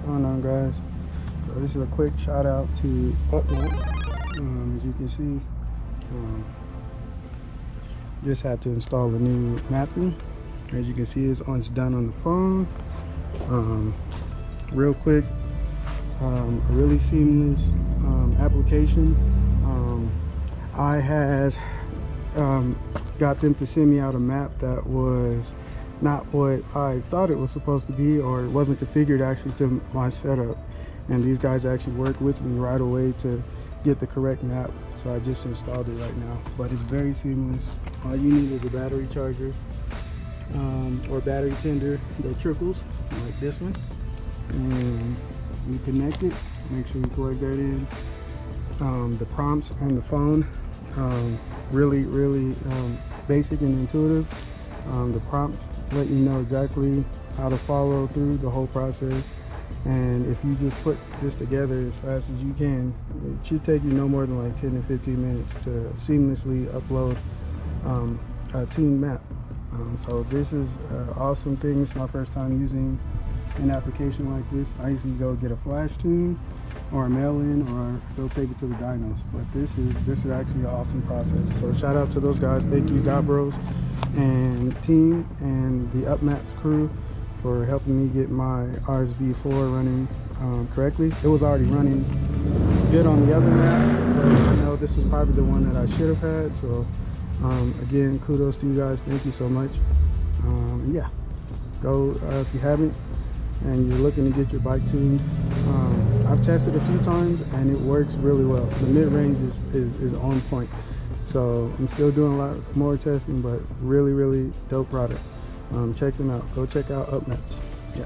going on, guys? So this is a quick shout out to UpMap. As you can see, just had to install a new mapping. As you can see, it's done on the phone. Real quick, a really seamless application. I had got them to send me out a map that was not what I thought it was supposed to be, or it wasn't configured actually to my setup, and these guys actually worked with me right away to get the correct map. So I just installed it right now, but it's very seamless. All you need is a battery charger or battery tender that trickles like this one, and you connect it. Make sure you plug that in. The prompts on the phone, really basic and intuitive. The prompts let you know exactly how to follow through the whole process, and if you just put this together as fast as you can, it should take you no more than like 10 to 15 minutes to seamlessly upload a tuned map. So this is an awesome thing. It's my first time using an application like this. I usually go get a flash tune or a mail-in, or go take it to the dynos, but this is actually an awesome process. So shout out to those guys. Thank you, God Bros and team, and the UpMaps crew for helping me get my RSV4 running correctly. It was already running good on the other map, but I know this is probably the one that I should have had. So again, kudos to you guys. Thank you so much. Yeah, go if you haven't and you're looking to get your bike tuned. I've tested a few times and it works really well. The mid-range is on point. So I'm still doing a lot more testing, but really dope product. Check them out. Go check out UpMaps. Yeah.